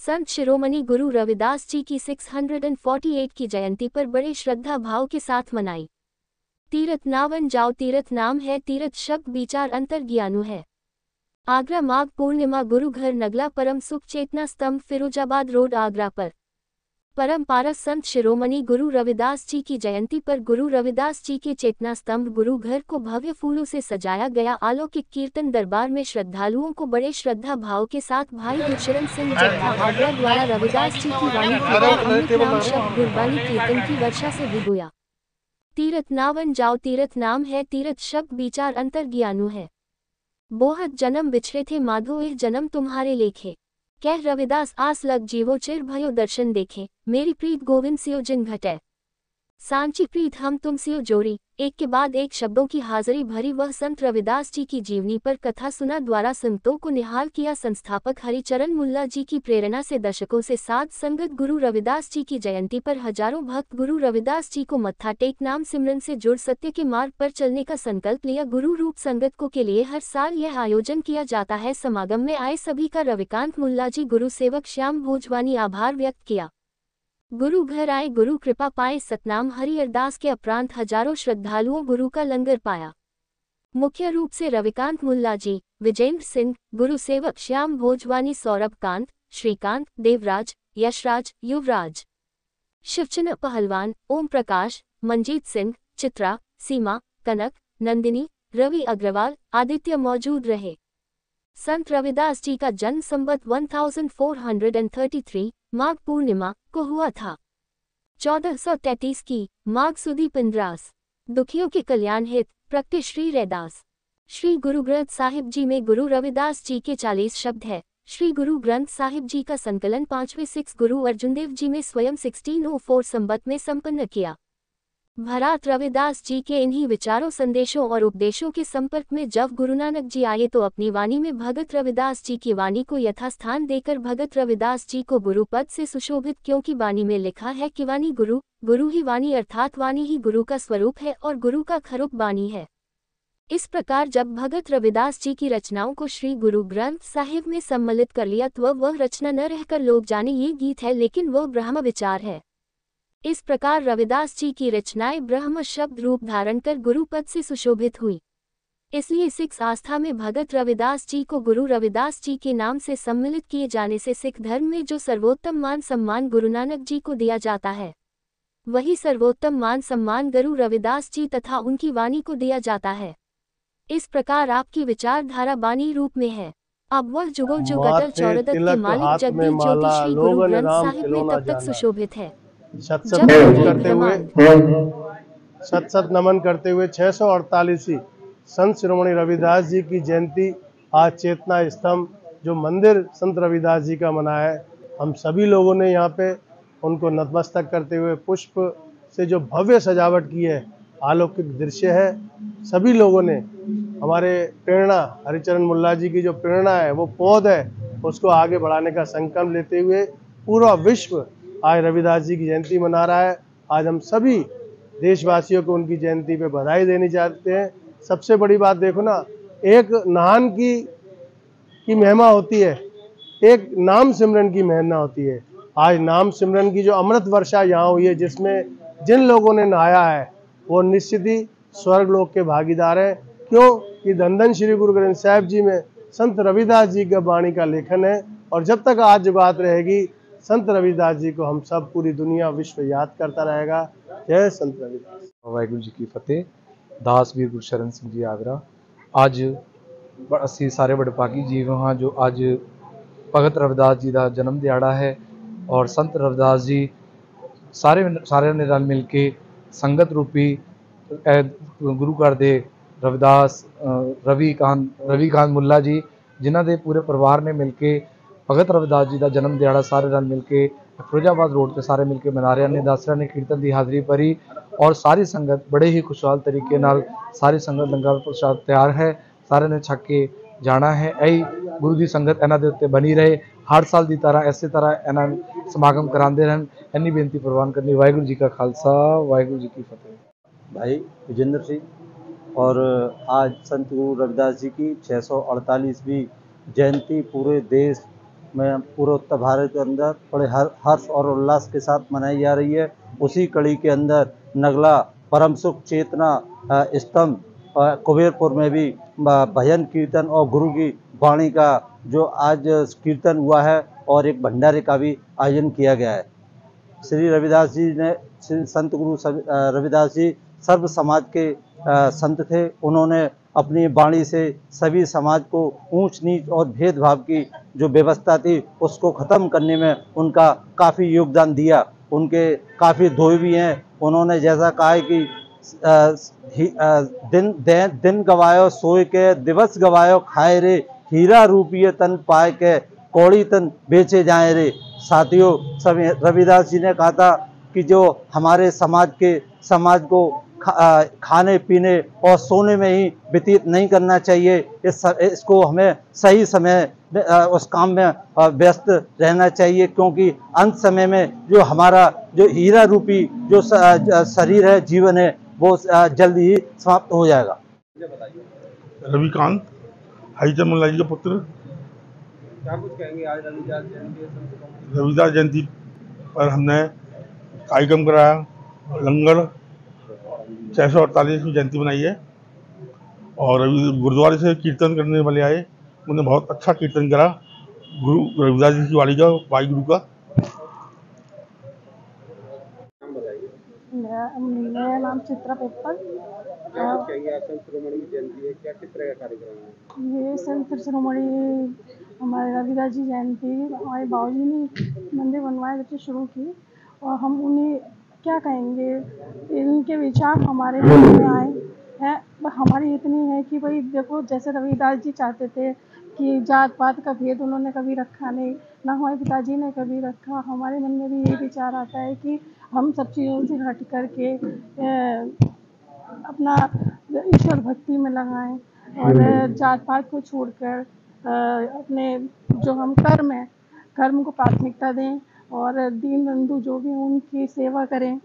संत शिरोमणि गुरु रविदास जी की 648 की जयंती पर बड़े श्रद्धा भाव के साथ मनाई। तीरथ नावन जाओ तीरथ नाम है, तीरथ शब्द विचार अंतर ज्ञानु है। आगरा माघ पूर्णिमा गुरु घर नगला परम सुख चेतना स्तंभ फिरोजाबाद रोड आगरा पर। परम पारस संत शिरोमणि गुरु रविदास जी की जयंती पर गुरु रविदास जी के चेतना स्तंभ गुरु घर को भव्य फूलों से सजाया गया। अलौकिक कीर्तन दरबार में श्रद्धालुओं को बड़े श्रद्धा भाव के साथ भाई गुरशरण सिंह जत्था आगरा द्वारा रविदास जी की वाणी केवल अमृत नाम शब्द गुरबानी कीर्तन की वर्षा से भिगोया। तीरथ नावन जाओ तीरथ नाम है, तीरथ शब्द विचार अंतर ज्ञानु है। बोहत जन्म बिछड़े थे माधो एह जन्म तुम्हारे लेखे। कह रविदास आस लग जीवो चिर भयो दर्शन देखे। मेरी प्रीत गोविंद सियो जिन घटे, सांची प्रीत हम तुम सियो जोड़ी। एक के बाद एक शब्दों की हाजिरी भरी वह संत रविदास जी की जीवनी पर कथा सुना द्वारा संतों को निहाल किया। संस्थापक हरिचरण मुल्ला जी की प्रेरणा से दशकों से साध संगत गुरु रविदास जी की जयंती पर हजारों भक्त गुरु रविदास जी को मत्था टेक नाम सिमरन से जुड़ सत्य के मार्ग पर चलने का संकल्प लिया। गुरु रूप संगत को के लिए हर साल यह आयोजन किया जाता है। समागम में आए सभी का रविकांत मुल्ला जी गुरु सेवक श्याम भोजवानी आभार व्यक्त किया। गुरु घर आए गुरु कृपा पाए सतनाम हरि अरदास के उपरांत हजारों श्रद्धालुओं गुरु का लंगर पाया। मुख्य रूप से रविकांत मुल्ला जी, विजेंद्र सिंह, गुरु सेवक श्याम भोजवानी, सौरभ कांत, श्रीकांत, देवराज, यशराज, युवराज, शिवचंद पहलवान, ओम प्रकाश, मंजीत सिंह, चित्रा, सीमा, कनक, नंदिनी, रवि अग्रवाल, आदित्य मौजूद रहे। संत रविदास जी का जन्म संवत 1433 माघ पूर्णिमा को हुआ था। 1433 की माघ सुदी पिंडरास। दुखियों के कल्याण हित प्रगटे श्री रैदास। श्री गुरु ग्रंथ साहिब जी में गुरु रविदास जी के 40 शब्द है। श्री गुरु ग्रंथ साहिब जी का संकलन 5वें सिख गुरु अर्जुन देव जी में स्वयं 1604 संवत में संपन्न किया। भरात रविदास जी के इन्हीं विचारों, संदेशों और उपदेशों के संपर्क में जब गुरु नानक जी आए तो अपनी वाणी में भगत रविदास जी की वाणी को यथास्थान देकर भगत रविदास जी को गुरु पद से सुशोभित, क्योंकि वाणी में लिखा है कि वाणी गुरु, गुरु ही वाणी अर्थात वाणी ही गुरु का स्वरूप है और गुरु का खरूप वाणी है। इस प्रकार जब भगत रविदास जी की रचनाओं को श्री गुरु ग्रंथ साहिब में सम्मिलित कर लिया तो वह रचना न रहकर लोग जाने ये गीत है, लेकिन वह ब्रह्म विचार है। इस प्रकार रविदास जी की रचनाएं ब्रह्म शब्द रूप धारण कर गुरु पद से सुशोभित हुई। इसलिए सिख आस्था में भगत रविदास जी को गुरु रविदास जी के नाम से सम्मिलित किए जाने से सिख धर्म में जो सर्वोत्तम मान सम्मान गुरु नानक जी को दिया जाता है, वही सर्वोत्तम मान सम्मान गुरु रविदास जी तथा उनकी वाणी को दिया जाता है। इस प्रकार आपकी विचारधारा बानी रूप में है। अब वह जुगो जुग अटल चौरदत्त के मालिक जगदीश ज्योति श्री गुरु ग्रंथ साहिब में तब तक सुशोभित है। सत सत नमन करते हुए 648वीं संत शिरोमणि रविदास जी की जयंती आज चेतना स्तंभ जो मंदिर संत रविदास जी का मना है, हम सभी लोगों ने यहाँ पे उनको नतमस्तक करते हुए पुष्प से जो भव्य सजावट की है, अलौकिक दृश्य है। सभी लोगों ने हमारे प्रेरणा हरिचरण मुल्ला जी की जो प्रेरणा है, वो पौध है, उसको आगे बढ़ाने का संकल्प लेते हुए पूरा विश्व आज रविदास जी की जयंती मना रहा है। आज हम सभी देशवासियों को उनकी जयंती पे बधाई देनी चाहते हैं। सबसे बड़ी बात देखो ना, एक नहान की महिमा होती है, एक नाम सिमरन की महिमा होती है। आज नाम सिमरन की जो अमृत वर्षा यहाँ हुई है, जिसमें जिन लोगों ने नहाया है वो निश्चित ही स्वर्ग लोक के भागीदार हैं। क्यों कि धन धन श्री गुरु ग्रंथ साहिब जी में संत रविदास जी का वाणी का लेखन है, और जब तक आज बात रहेगी संत रविदास जी को हम सब पूरी दुनिया विश्व याद करता रहेगा। जय संत रविदास। वाहिगुरु जी की फतेह। दास वीर गुरशरण सिंह जी आगरा। आज ਅਸੀਂ ਸਾਰੇ ਵਡਭਾਗੀ ਜੀਵ ਹਾਂ ਜੋ ਅੱਜ ਭਗਤ ਰਵਿਦਾਸ ਜੀ ਦਾ ਜਨਮ ਦਿਹਾੜਾ ਹੈ, ਔਰ ਸੰਤ ਰਵਿਦਾਸ ਜੀ ਸਾਰਿਆਂ ਨੇ ਰਲ ਮਿਲ ਕੇ ਸੰਗਤ ਰੂਪੀ ਗੁਰੂ ਘਰ ਦੇ ਰਵਿਦਾਸ ਰਵੀਕਾਂਤ ਮੁੱਲਾ ਜੀ, ਜਿਨ੍ਹਾਂ ਦੇ ਪੂਰੇ ਪਰਿਵਾਰ ਨੇ ਮਿਲ ਕੇ भगत रविदास जी का जन्म दिहाड़ा सारे रल मिल के फिरोजाबाद रोड पर सारे मिल के मना रहे हैं। दासरा ने कीर्तन की हाजिरी भरी और सारी संगत बड़े ही खुशहाल तरीके नाल सारी संगत लंगर प्रसाद तैयार है, सारे ने छक के जाना है। यही गुरु की संगत इन्हों के उत्ते बनी रहे, हर साल की तरह इस तरह इन्हों समागम कराते रहन, इन्नी बेनती प्रवान करनी। वाहिगुरू जी का खालसा, वाहिगुरू जी की फतेह। भाई विजेंद्र सिंह। और आज संत गुरु रविदास जी की 648वीं जयंती पूरे देश में पूरे उत्तर भारत के अंदर बड़े हर्ष और उल्लास के साथ मनाई जा रही है। उसी कड़ी के अंदर नगला परम सुख चेतना स्तंभ कुबेरपुर में भी भजन कीर्तन और गुरु की वाणी का जो आज कीर्तन हुआ है और एक भंडारे का भी आयोजन किया गया है। श्री रविदास जी ने संत गुरु रविदास जी सर्व समाज के संत थे। उन्होंने अपनी वाणी से सभी समाज को ऊंच नीच और भेदभाव की जो व्यवस्था थी उसको ख़त्म करने में उनका काफ़ी योगदान दिया। उनके काफ़ी दोहे भी हैं। उन्होंने जैसा कहा है कि दिन गवायो सोए के दिवस गवायो खाए रे, हीरा रूपिये तन पाए के कौड़ी तन बेचे जाए रे। साथियों, सब रविदास जी ने कहा था कि जो हमारे समाज को खाने पीने और सोने में ही व्यतीत नहीं करना चाहिए। इसको हमें सही समय उस काम में व्यस्त रहना चाहिए, क्योंकि अंत समय में जो हमारा जो हीरा रूपी जो शरीर है, जीवन है, वो जल्द ही समाप्त हो जाएगा। रविकांत हरिचंद मुल्ला जी का पुत्र। क्या कुछ कहेंगे आज रविदास जयंती पर हमने कार्यक्रम कराया, लंगर 648 की जयंती बनाई है और गुरुद्वारे से कीर्तन करने वाले आए। उन्होंने बहुत अच्छा कीर्तन करा गुरु रविदास जी की वाणी का, वाहिगुरु का। मेरा नाम चित्रा पेपर। संत शिरोमणि की जयंती है, क्या किस तरह का कार्यक्रम है? ये संत शिरोमणि हमारे रविदास जी जयंती हमारे बाबूजी ने मंदिर बनवाए जब से शुरू की, और हम उन्हें क्या कहेंगे, इनके विचार हमारे मन में आए हैं। हमारी इतनी है कि भाई देखो, जैसे रविदास जी चाहते थे कि जात पात का भेद उन्होंने कभी रखा नहीं, ना हमारे पिताजी ने कभी रखा। हमारे मन में भी यही विचार आता है कि हम सब चीज़ों से हट करके अपना ईश्वर भक्ति में लगाएं और जात पात को छोड़कर अपने जो हम कर्म को प्राथमिकता दें और दीन बंधु जो भी उनकी सेवा करें।